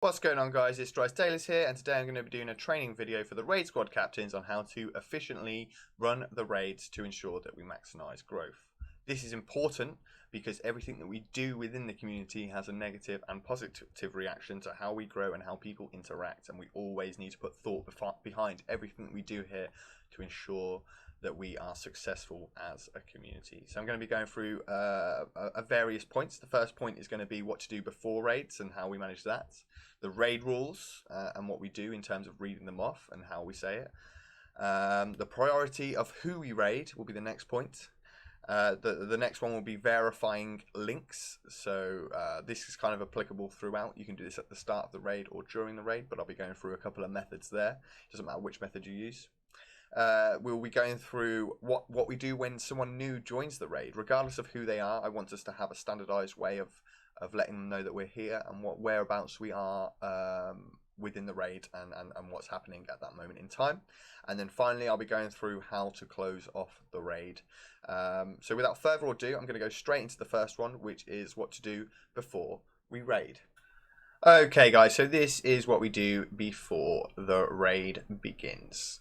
What's going on, guys? It's Dries Dailies here, and today I'm going to be doing a training video for the raid squad captains on how to efficiently run the raids to ensure that we maximize growth. This is important because everything that we do within the community has a negative and positive reaction to how we grow and how people interact, and we always need to put thought behind everything that we do here to ensure that we are successful as a community. So I'm going to be going through various points. The first point is going to be what to do before raids and how we manage that. The raid rules and what we do in terms of reading them off and how we say it. The priority of who we raid will be the next point. The next one will be verifying links. So this is kind of applicable throughout. You can do this at the start of the raid or during the raid, but I'll be going through a couple of methods there. Doesn't matter which method you use. We'll be going through what we do when someone new joins the raid. Regardless of who they are, I want us to have a standardized way of letting them know that we're here and what whereabouts we are within the raid and what's happening at that moment in time. And then finally, I'll be going through how to close off the raid. So without further ado, I'm going to go straight into the first one, which is what to do before we raid. Okay, guys, so this is what we do before the raid begins.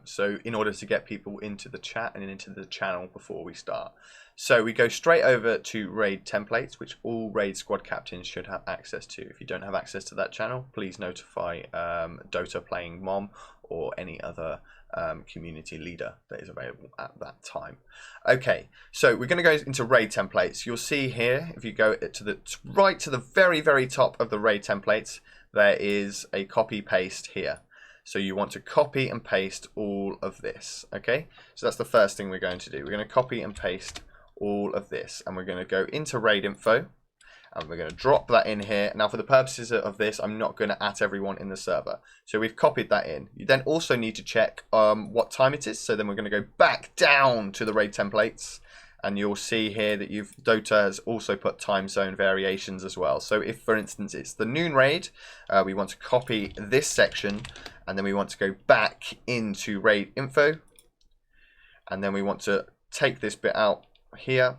So in order to get people into the chat and into the channel before we start. So we go straight over to raid templates, which all raid squad captains should have access to. If you don't have access to that channel, please notify Dota Playing Mom or any other community leader that is available at that time. Okay, so we're going to go into raid templates. You'll see here, if you go to the right to the very, very top of the raid templates, there is a copy paste here. So you want to copy and paste all of this. Okay, so that's the first thing we're going to do. We're going to copy and paste all of this, and we're going to go into raid info, and we're going to drop that in here. Now, for the purposes of this, I'm not going to @ everyone in the server. So we've copied that in. You then also need to check what time it is. So then we're going to go back down to the raid templates, and you'll see here that Dota has also put time zone variations as well. So if, for instance, it's the noon raid, we want to copy this section, and then we want to go back into raid info, and then we want to take this bit out here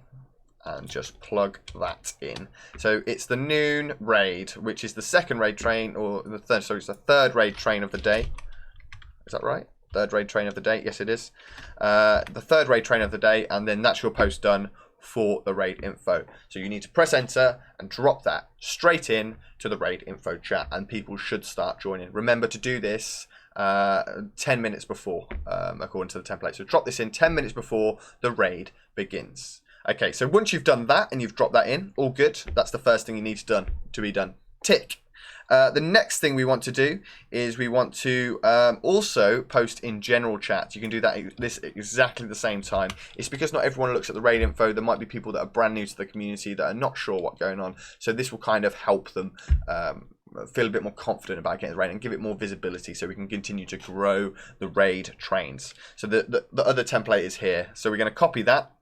and just plug that in. So it's the noon raid, which is the second raid train, or the third, sorry, it's the third raid train of the day. Is that right? Third raid train of the day? Yes, it is. The third raid train of the day, and then that's your post done for the raid info. So you need to press enter and drop that straight in to the raid info chat, and people should start joining. Remember to do this 10 minutes before, according to the template. So drop this in 10 minutes before the raid begins. Okay, so once you've done that and you've dropped that in, all good. That's the first thing you need to be done. Tick. The next thing we want to do is we want to also post in general chat. You can do that this exactly the same time. It's because not everyone looks at the raid info. There might be people that are brand new to the community that are not sure what's going on. So this will kind of help them feel a bit more confident about getting the raid and give it more visibility, so we can continue to grow the raid trains. So the other template is here. So we're going to copy that.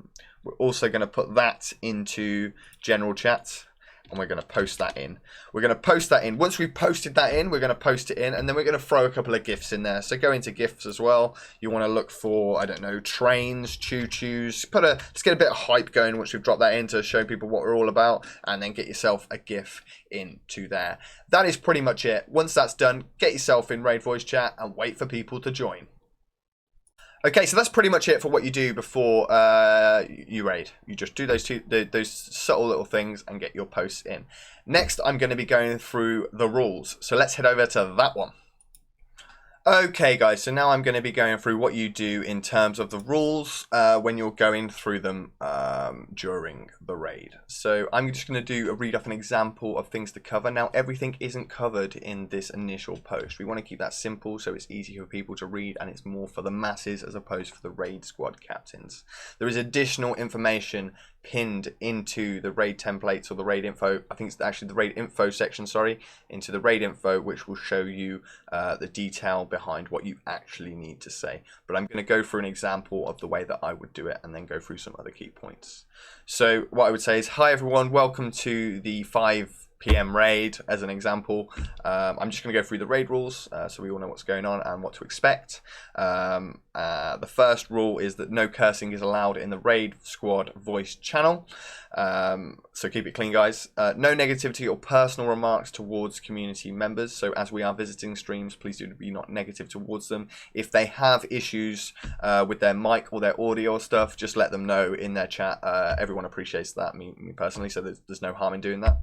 We're also going to put that into general chat, and we're going to post that in. We're going to post that in. Once we've posted that in, we're going to post it in, and then we're going to throw a couple of GIFs in there. So go into GIFs as well. You want to look for, I don't know, trains, choo-choos. Let's get a bit of hype going once we've dropped that in to show people what we're all about, and then get yourself a GIF into there. That is pretty much it. Once that's done, get yourself in raid voice chat and wait for people to join. Okay, so that's pretty much it for what you do before you raid. You just do those subtle little things and get your posts in. Next, I'm going to be going through the rules. So let's head over to that one. Okay, guys, so now I'm going to be going through what you do in terms of the rules when you're going through them during the raid. So I'm just going to read off an example of things to cover. Now, everything isn't covered in this initial post. We want to keep that simple so it's easy for people to read, and it's more for the masses as opposed for the raid squad captains. There is additional information pinned into the raid templates or the raid info. I think it's actually the raid info section, sorry, into the raid info, which will show you the detail behind what you actually need to say. But I'm going to go through an example of the way that I would do it and then go through some other key points. So what I would say is, hi everyone, welcome to the 5 PM raid as an example. I'm just going to go through the raid rules so we all know what's going on and what to expect. The first rule is that no cursing is allowed in the raid squad voice channel. So keep it clean, guys. No negativity or personal remarks towards community members. So as we are visiting streams, please do be not negative towards them. If they have issues with their mic or their audio stuff, just let them know in their chat. Everyone appreciates that, me personally, so there's no harm in doing that.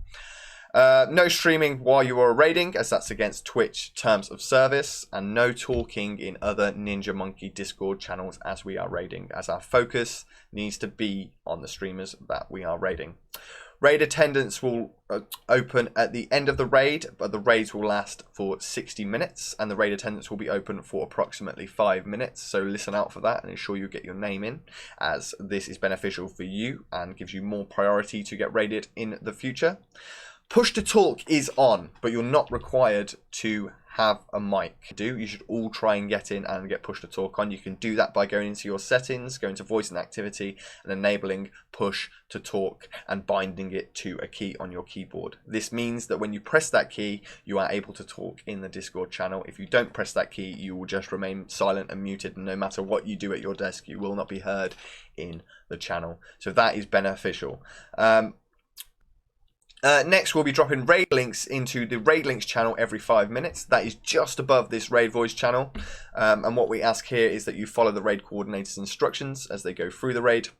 No streaming while you are raiding, as that's against Twitch terms of service, and no talking in other Ninja Monkey Discord channels as we are raiding, as our focus needs to be on the streamers that we are raiding. Raid attendance will open at the end of the raid, but the raids will last for 60 minutes, and the raid attendance will be open for approximately 5 minutes. So listen out for that and ensure you get your name in, as this is beneficial for you and gives you more priority to get raided in the future. Push to talk is on, but you're not required to have a mic. You should all try and get in and get push to talk on. You can do that by going into your settings, going to voice and activity, and enabling push to talk and binding it to a key on your keyboard. This means that when you press that key, you are able to talk in the Discord channel. If you don't press that key, you will just remain silent and muted, and no matter what you do at your desk, you will not be heard in the channel. So that is beneficial. Next, we'll be dropping raid links into the raid links channel every 5 minutes. That is just above this raid voice channel. And what we ask here is that you follow the raid coordinator's instructions as they go through the raid.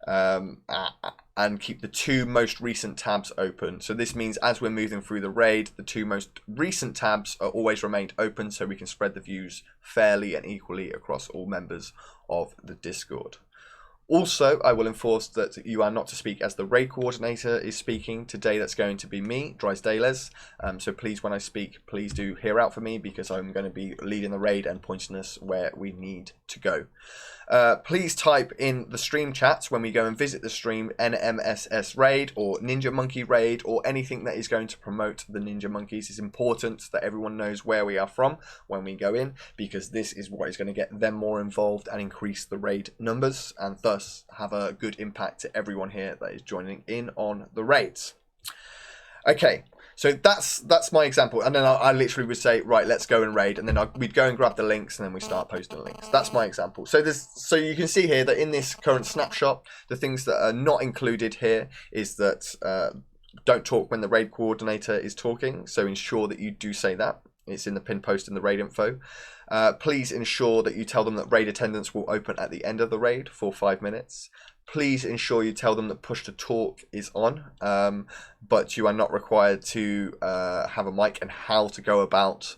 And keep the 2 most recent tabs open. So this means as we're moving through the raid, the 2 most recent tabs are always remained open so we can spread the views fairly and equally across all members of the Discord. Also, I will enforce that you are not to speak as the raid coordinator is speaking. Today that's going to be me, Drysdales. So please, when I speak, please do hear out for me, because I'm going to be leading the raid and pointing us where we need to go. Please type in the stream chats when we go and visit the stream NMSS raid or Ninja Monkey raid or anything that is going to promote the Ninja Monkeys. It's important that everyone knows where we are from when we go in, because this is what is going to get them more involved and increase the raid numbers, and thus have a good impact to everyone here that is joining in on the raids. Okay. So that's my example, and then I literally would say, right, let's go and raid, and then we'd go and grab the links, and then we start posting links. That's my example. So you can see here that in this current snapshot, the things that are not included here is that don't talk when the raid coordinator is talking. So ensure that you do say that. It's in the pin post in the raid info. Please ensure that you tell them that raid attendance will open at the end of the raid for 5 minutes. Please ensure you tell them that push to talk is on, but you are not required to have a mic and how to go about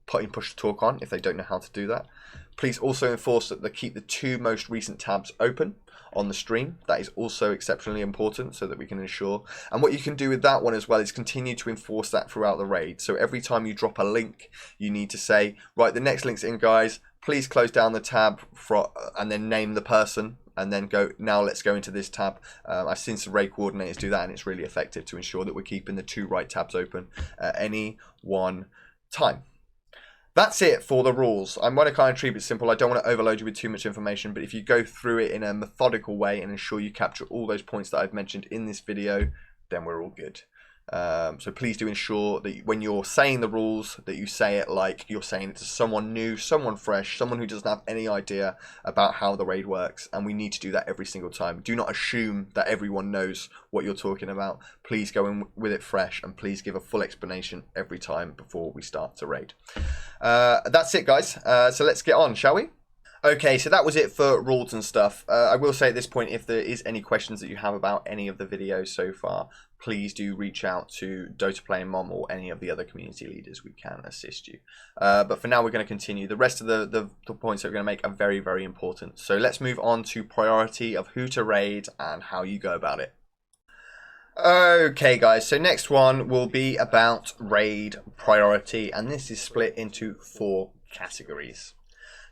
putting push to talk on if they don't know how to do that. Please also enforce that they keep the 2 most recent tabs open on the stream. That is also exceptionally important so that we can ensure. And what you can do with that one as well is continue to enforce that throughout the raid. So every time you drop a link, you need to say, right, the next link's in, guys. Please close down the tab and then name the person. And then go, now let's go into this tab. I've seen some raid coordinators do that, and it's really effective to ensure that we're keeping the 2 right tabs open at any one time. That's it for the rules. I'm going to kind of treat it simple. I don't want to overload you with too much information, but if you go through it in a methodical way and ensure you capture all those points that I've mentioned in this video, then we're all good. So please do ensure that when you're saying the rules, that you say it like you're saying it to someone new, someone fresh, someone who doesn't have any idea about how the raid works, and we need to do that every single time. Do not assume that everyone knows what you're talking about. Please go in with it fresh, and please give a full explanation every time before we start to raid. That's it, guys. So let's get on, shall we? Okay, so that was it for rules and stuff. I will say at this point, if there is any questions that you have about any of the videos so far, please do reach out to Dota Playing Mom or any of the other community leaders. We can assist you. But for now, we're going to continue. The rest of the points that we're going to make are very, very important. So let's move on to priority of who to raid and how you go about it. Okay, guys, so next one will be about raid priority, and this is split into 4 categories.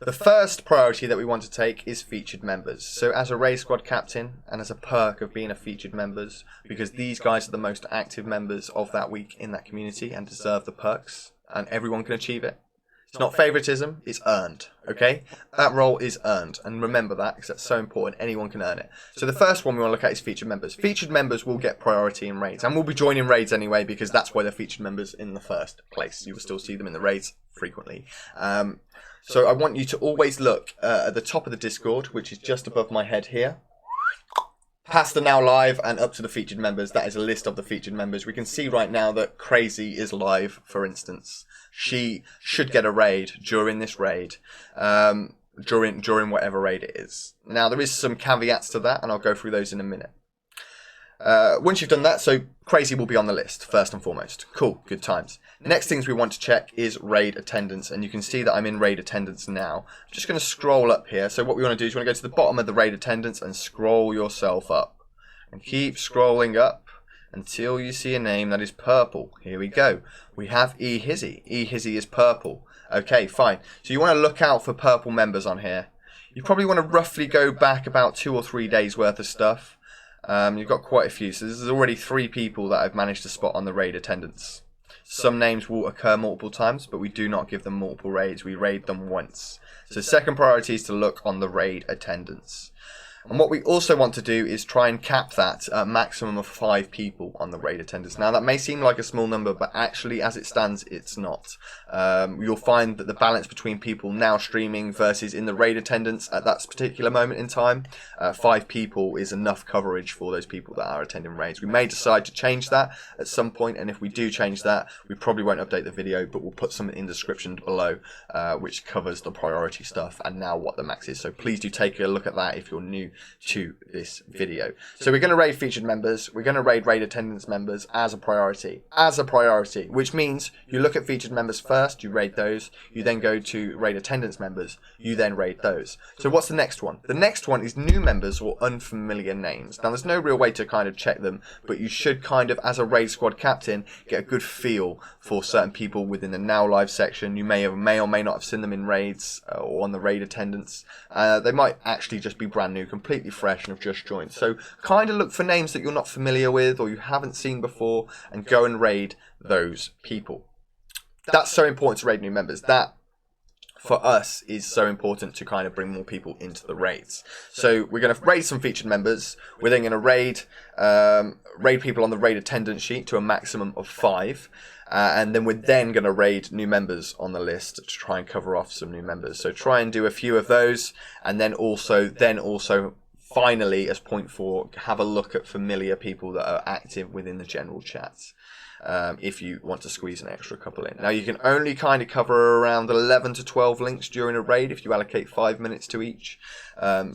The first priority that we want to take is featured members. So as a raid squad captain and as a perk of being a featured members, because these guys are the most active members of that week in that community and deserve the perks, and everyone can achieve it. It's not favoritism, it's earned, okay? That role is earned, and remember that because that's so important. Anyone can earn it. So the first one we want to look at is featured members. Featured members will get priority in raids, and will be joining raids anyway because that's why they're featured members in the first place. You will still see them in the raids frequently. So I want you to always look at the top of the Discord, which is just above my head here. Past the now live and up to the featured members, that is a list of the featured members. We can see right now that Crazy is live, for instance. She should get a raid during this raid, during whatever raid it is. Now, there is some caveats to that, and I'll go through those in a minute. Once you've done that, so Crazy will be on the list, first and foremost. Cool, good times. Next things we want to check is raid attendance, and you can see that I'm in raid attendance now. I'm just going to scroll up here. So what we want to do is we want to go to the bottom of the raid attendance and scroll yourself up. And keep scrolling up until you see a name that is purple. Here we go. We have eHizzy. eHizzy is purple. Okay, fine. So you want to look out for purple members on here. You probably want to roughly go back about 2 or 3 days worth of stuff. You've got quite a few, so there's already 3 people that I've managed to spot on the raid attendance. Some names will occur multiple times, but we do not give them multiple raids. We raid them once. So second priority is to look on the raid attendance. And what we also want to do is try and cap that at a maximum of 5 people on the raid attendance. Now that may seem like a small number, but actually as it stands, it's not. You'll find that the balance between people now streaming versus in the raid attendance at that particular moment in time, 5 people is enough coverage for those people that are attending raids. We may decide to change that at some point, and if we do change that, we probably won't update the video, but we'll put something in the description below which covers the priority stuff and now what the max is. So please do take a look at that if you're new to this video. So we're going to raid featured members, we're going to raid attendance members as a priority, which means you look at featured members first, you raid those, you then go to raid attendance members, you then raid those. So what's the next one? The next one is new members or unfamiliar names. Now there's no real way to kind of check them, but you should kind of, as a raid squad captain, get a good feel for certain people within the now live section. You may or may not have seen them in raids or on the raid attendance. They might actually just be brand new, completely fresh, and have just joined. So kind of look for names that you're not familiar with or you haven't seen before and go and raid those people. That's so important to raid new members. That for us is so important to kind of bring more people into the raids. So we're going to raid some featured members. We're then going to raid people on the raid attendance sheet to a maximum of 5. And then we're then going to raid new members on the list to try and cover off some new members. So try and do a few of those, and then also finally, as point 4, have a look at familiar people that are active within the general chats. If you want to squeeze an extra couple in. Now you can only kind of cover around 11 to 12 links during a raid if you allocate 5 minutes to each.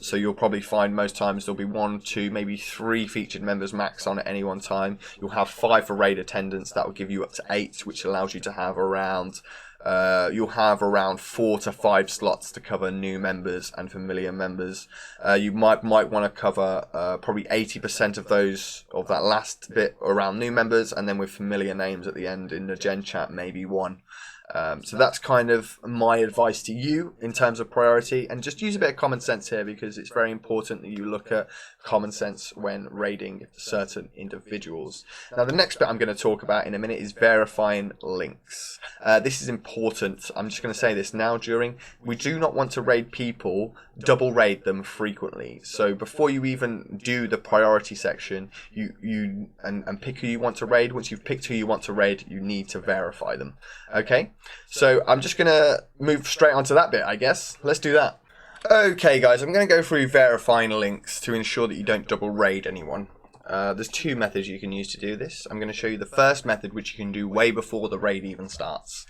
So you'll probably find most times there'll be 1, 2, maybe 3 featured members max on at any one time. You'll have 5 for raid attendance. That will give you up to 8, which allows you to have around you'll have around 4 to 5 slots to cover new members and familiar members. You might want to cover probably 80% of that last bit around new members, and then with familiar names at the end in the gen chat, maybe 1. So that's kind of my advice to you in terms of priority, and just use a bit of common sense here because it's very important that you look at common sense when raiding certain individuals. Now the next bit I'm going to talk about in a minute is verifying links. This is important. I'm just going to say this now we do not want to raid people, double raid them frequently. So before you even do the priority section, you pick who you want to raid. Once you've picked who you want to raid, you need to verify them. Okay? So I'm just going to move straight onto that bit, I guess. Let's do that. Okay guys, I'm going to go through verifying links to ensure that you don't double raid anyone. There's 2 methods you can use to do this. I'm going to show you the first method, which you can do way before the raid even starts,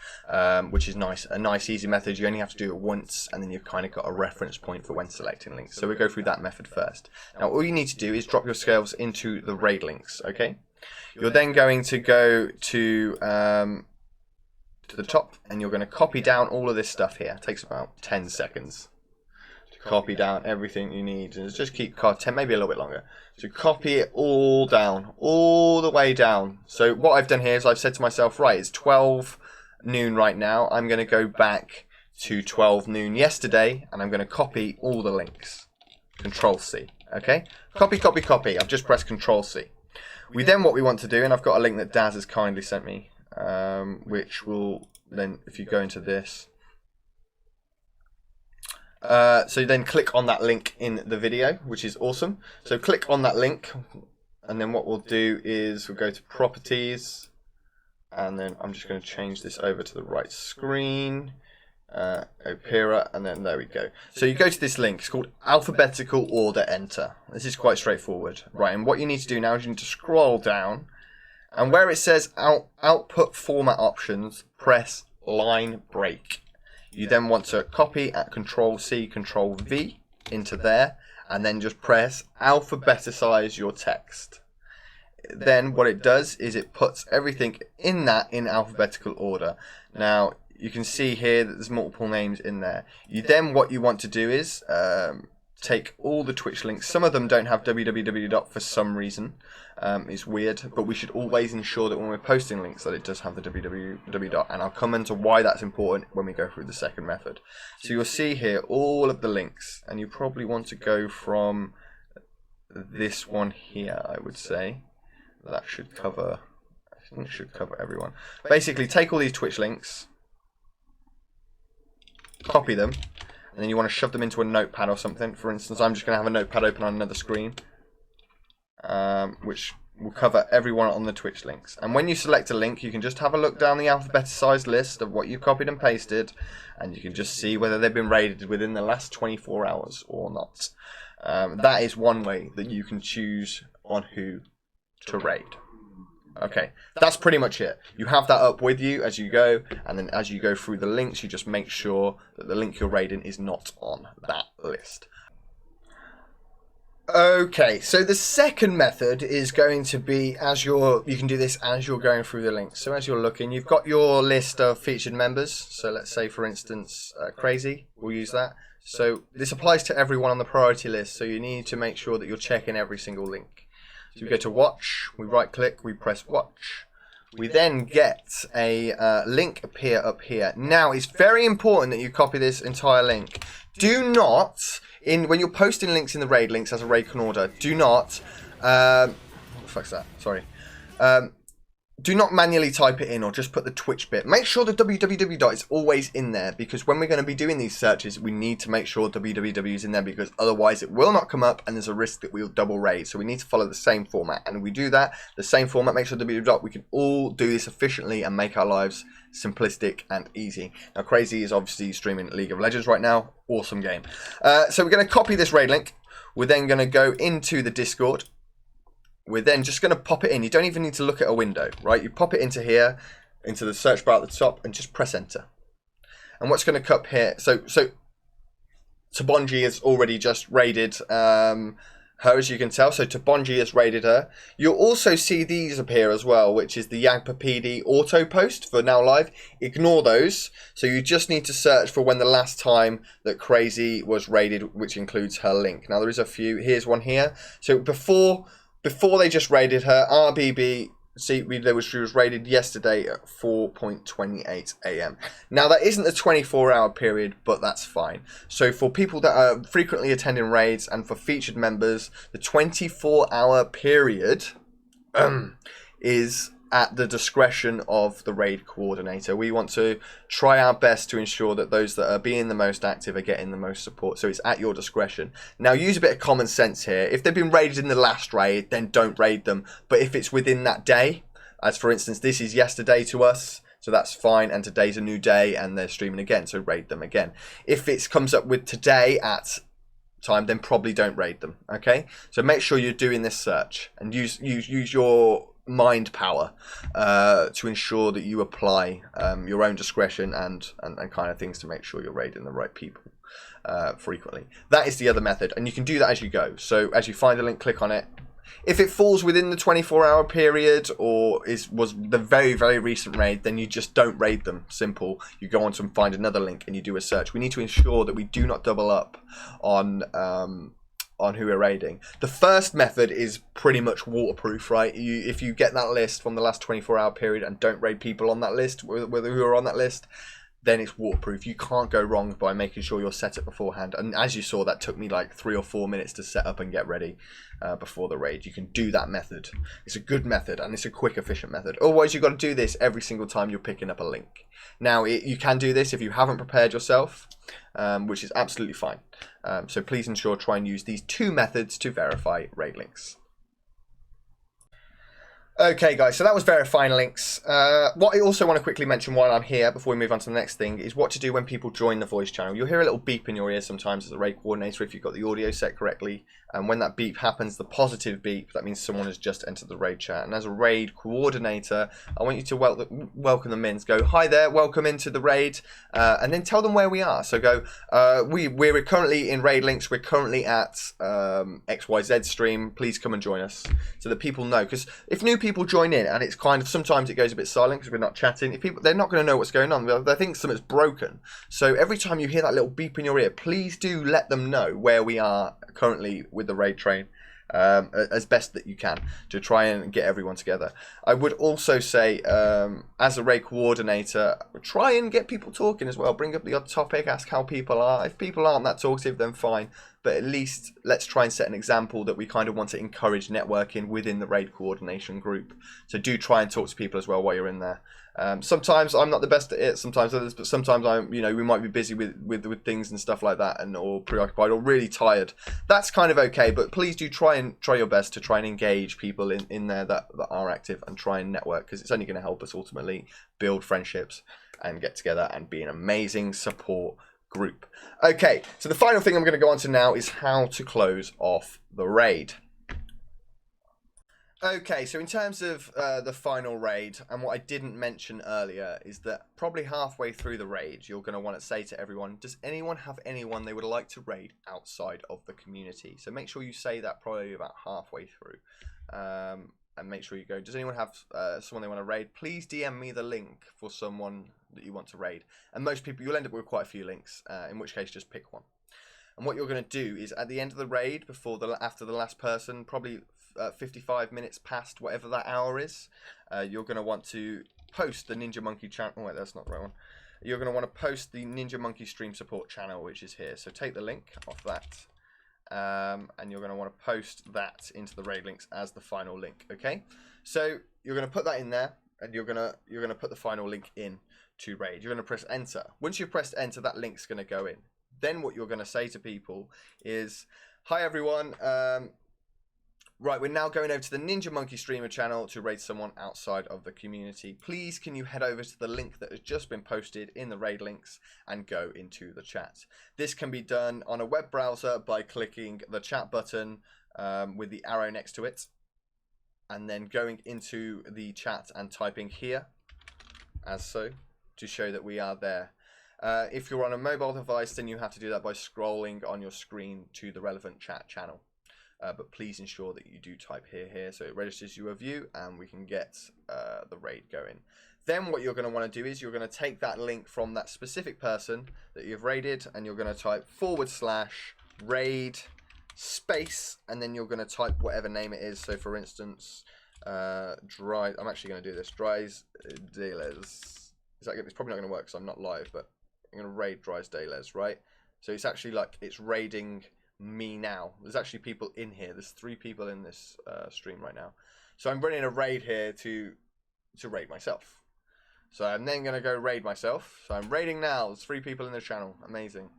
which is a nice easy method. You only have to do it once, and then you've kind of got a reference point for when selecting links. So we'll go through that method first. Now all you need to do is drop your scales into the raid links, okay? You're then going to go to the top, and you're going to copy down all of this stuff here. It takes about 10 seconds. Copy down everything you need, and just keep 10, maybe a little bit longer. So copy it all down, all the way down. So what I've done here is I've said to myself, right, it's 12 noon right now. I'm going to go back to 12 noon yesterday, and I'm going to copy all the links. Control C, okay? Copy, copy, copy. I've just pressed Control C. What we want to do, and I've got a link that Daz has kindly sent me, which will then, if you go into this, So then click on that link in the video, which is awesome. So click on that link, and then what we'll do is we'll go to properties, and then I'm just going to change this over to the right screen. Opera, and then there we go. So you go to this link. It's called alphabetical order enter. This is quite straightforward, right? And what you need to do now is you need to scroll down, and where it says output format options, press line break. You then want to copy at Control-C, Control-V into there, and then just press alphabeticize your text. Then what it does is it puts everything in that in alphabetical order. Now you can see here that there's multiple names in there. What you want to do is take all the Twitch links. Some of them don't have www. For some reason. It's weird, but we should always ensure that when we're posting links that it does have the www. And I'll come into why that's important when we go through the second method. So you'll see here all of the links, and you probably want to go from this one here, I would say. That should cover, I think it should cover everyone. Basically, take all these Twitch links, copy them, and then you want to shove them into a notepad or something. For instance, I'm just going to have a notepad open on another screen, which will cover everyone on the Twitch links. And when you select a link, you can just have a look down the alphabeticized list of what you've copied and pasted, and you can just see whether they've been raided within the last 24 hours or not. That is one way that you can choose on who to raid. Okay, that's pretty much it. You have that up with you as you go, and then as you go through the links, you just make sure that the link you're raiding is not on that list. Okay, so the second method is going to be you can do this as you're going through the links. So as you're looking, you've got your list of featured members. So let's say, for instance, Crazy, we'll use that. So this applies to everyone on the priority list, so you need to make sure that you're checking every single link. So we go to watch, we right click, we press watch. We then get a link appear up here. Now it's very important that you copy this entire link. Do not, when you're posting links in the raid links as a raid can order, do not, what the fuck's that? Sorry. Do not manually type it in or just put the Twitch bit. Make sure the www. Is always in there, because when we're going to be doing these searches, we need to make sure www is in there, because otherwise it will not come up and there's a risk that we'll double raid. So we need to follow the same format, and we do that, the same format, make sure www. We can all do this efficiently and make our lives simplistic and easy. Now Crazy is obviously streaming League of Legends right now. Awesome game. So we're going to copy this raid link. We're then going to go into the Discord. We're then just going to pop it in. You don't even need to look at a window, right? You pop it into here, into the search bar at the top, and just press enter. And what's going to come here? So Tabonji has already just raided her, as you can tell. So Tabonji has raided her. You'll also see these appear as well, which is the Yagpapedi auto post for now live. Ignore those. So you just need to search for when the last time that Crazy was raided, which includes her link. Now there is a few. Here's one here. So before they just raided her, RBB, she was raided yesterday at 4:28 AM. Now that isn't a 24-hour period, but that's fine. So for people that are frequently attending raids and for featured members, the 24-hour period is at the discretion of the raid coordinator. We want to try our best to ensure that those that are being the most active are getting the most support. So it's at your discretion. Now use a bit of common sense here. If they've been raided in the last raid, then don't raid them. But if it's within that day, as for instance, this is yesterday to us, so that's fine, and today's a new day and they're streaming again, so raid them again. If it comes up with today at time, then probably don't raid them. Okay, so make sure you're doing this search and use your mind power to ensure that you apply your own discretion and kind of things to make sure you're raiding the right people frequently. That is the other method, and you can do that as you go. So as you find the link, click on it. If it falls within the 24-hour period or was the very, very recent raid, then you just don't raid them. Simple. You go on to find another link and you do a search. We need to ensure that we do not double up on who we're raiding. The first method is pretty much waterproof, right? If you get that list from the last 24-hour period and don't raid people on that list, who are on that list, then it's waterproof. You can't go wrong by making sure you're set up beforehand. And as you saw, that took me like 3 or 4 minutes to set up and get ready before the raid. You can do that method. It's a good method, and it's a quick, efficient method. Otherwise, you've got to do this every single time you're picking up a link. Now, you can do this if you haven't prepared yourself, which is absolutely fine. So please ensure try and use these 2 methods to verify raid links. Okay, guys, so that was verifying links. What I also want to quickly mention while I'm here, before we move on to the next thing, is what to do when people join the voice channel. You'll hear a little beep in your ear sometimes as a raid coordinator if you've got the audio set correctly. And when that beep happens, the positive beep, that means someone has just entered the raid chat. And as a raid coordinator, I want you to welcome them in. Go, hi there, welcome into the raid. And then tell them where we are. So go, we're currently in raid links. We're currently at XYZ stream. Please come and join us so that people know. Because if new people join in, and it's kind of, sometimes it goes a bit silent because we're not chatting. If people, they're not going to know what's going on. They think something's broken. So every time you hear that little beep in your ear, please do let them know where we are currently with the raid train, as best that you can, to try and get everyone together. I would also say, as a raid coordinator, try and get people talking as well. Bring up the odd topic, ask how people are. If people aren't that talkative, then fine. But at least let's try and set an example that we kind of want to encourage networking within the raid coordination group. So do try and talk to people as well while you're in there. Sometimes I'm not the best at it, sometimes others, but sometimes I'm, we might be busy with things and stuff like that, and or preoccupied or really tired. That's kind of okay, but please do try your best to try and engage people in there that are active, and try and network, because it's only going to help us ultimately build friendships and get together and be an amazing support group. Okay, so the final thing I'm going to go on to now is how to close off the raid. Okay, so in terms of the final raid, and what I didn't mention earlier is that probably halfway through the raid, you're going to want to say to everyone, does anyone have anyone they would like to raid outside of the community? So make sure you say that probably about halfway through. And make sure you go, does anyone have someone they want to raid? Please DM me the link for someone that you want to raid. And most people, you'll end up with quite a few links, in which case just pick one. And what you're going to do is at the end of the raid, after the last person, probably 55 minutes past whatever that hour is, you're going to want to post the Ninja Monkey channel. Oh, wait, that's not the right one. You're going to want to post the Ninja Monkey stream support channel, which is here. So take the link off that, and you're going to want to post that into the raid links as the final link. Okay, so you're going to put that in there, and you're going to put the final link in to raid. You're going to press enter. Once you've pressed enter, that link's going to go in. Then what you're going to say to people is, hi everyone, right, we're now going over to the Ninja Monkey streamer channel to raid someone outside of the community. Please can you head over to the link that has just been posted in the raid links and go into the chat. This can be done on a web browser by clicking the chat button with the arrow next to it, and then going into the chat and typing here as so to show that we are there. If you're on a mobile device, then you have to do that by scrolling on your screen to the relevant chat channel. But please ensure that you do type here so it registers your view and we can get the raid going. Then what you're going to want to do is you're going to take that link from that specific person that you've raided, and you're going to type /raid space, and then you're going to type whatever name it is. So for instance, I'm actually going to do this, Dries Deles. It's probably not going to work because I'm not live, but I'm going to raid Dries Deles, right? So it's actually like it's raiding me now. There's actually people in here. There's 3 people in this stream right now. So I'm running a raid here to raid myself. So I'm then going to go raid myself. So I'm raiding now. There's 3 people in the channel. Amazing.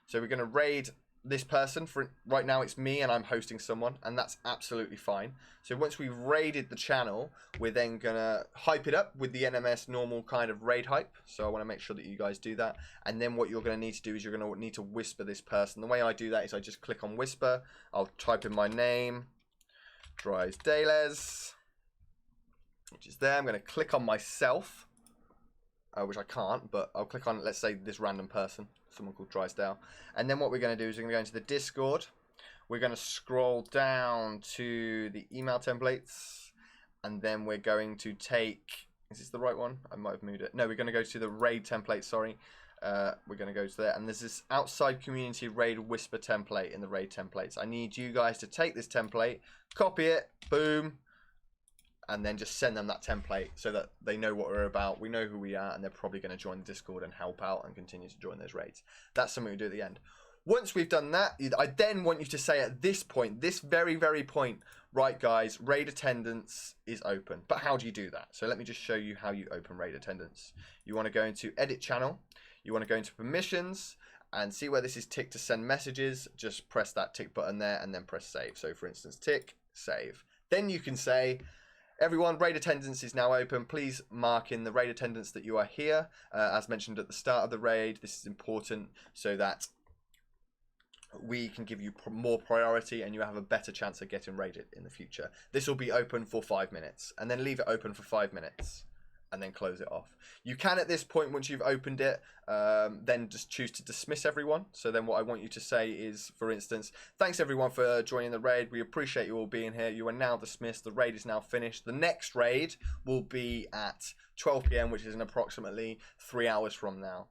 So we're going to raid this person. For right now it's me and I'm hosting someone, and that's absolutely fine. So once we've raided the channel, we're then gonna hype it up with the NMS normal kind of raid hype. So I want to make sure that you guys do that. And then what you're going to need to do is you're going to need to whisper this person. The way I do that is I just click on whisper. I'll type in my name, Dries Deles, which is there. I'm going to click on myself, which I can't, but I'll click on, let's say, this random person, someone called Drysdale. And then what we're going to do is we're going to go into the Discord. We're going to scroll down to the email templates, and then we're going to take, is this the right one? I might have moved it. No, we're going to go to the raid template, sorry. We're going to go to there, and there's this outside community raid whisper template in the raid templates. I need you guys to take this template, copy it, boom, and then just send them that template so that they know what we're about, we know who we are, and they're probably going to join the Discord and help out and continue to join those raids. That's something we do at the end. Once we've done that, I then want you to say at this point, this very point, right guys, raid attendance is open. But how do you do that? So let me just show you how you open raid attendance. You want to go into edit channel, you want to go into permissions, and see where this is tick to send messages. Just press that tick button there and then press save. So for instance, tick, save. Then you can say, everyone, raid attendance is now open. Please mark in the raid attendance that you are here. As mentioned at the start of the raid, this is important so that we can give you more priority and you have a better chance of getting raided in the future. This will be open for 5 minutes, and then leave it open for 5 minutes and then close it off. You can at this point, once you've opened it, then just choose to dismiss everyone. So then what I want you to say is, for instance, thanks everyone for joining the raid. We appreciate you all being here. You are now dismissed. The raid is now finished. The next raid will be at 12 PM, which is in approximately 3 hours from now.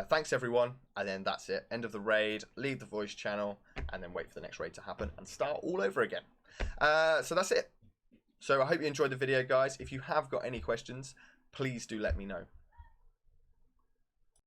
Thanks everyone, and then that's it. End of the raid, leave the voice channel, and then wait for the next raid to happen and start all over again. So that's it. So I hope you enjoyed the video, guys. If you have got any questions, please do let me know.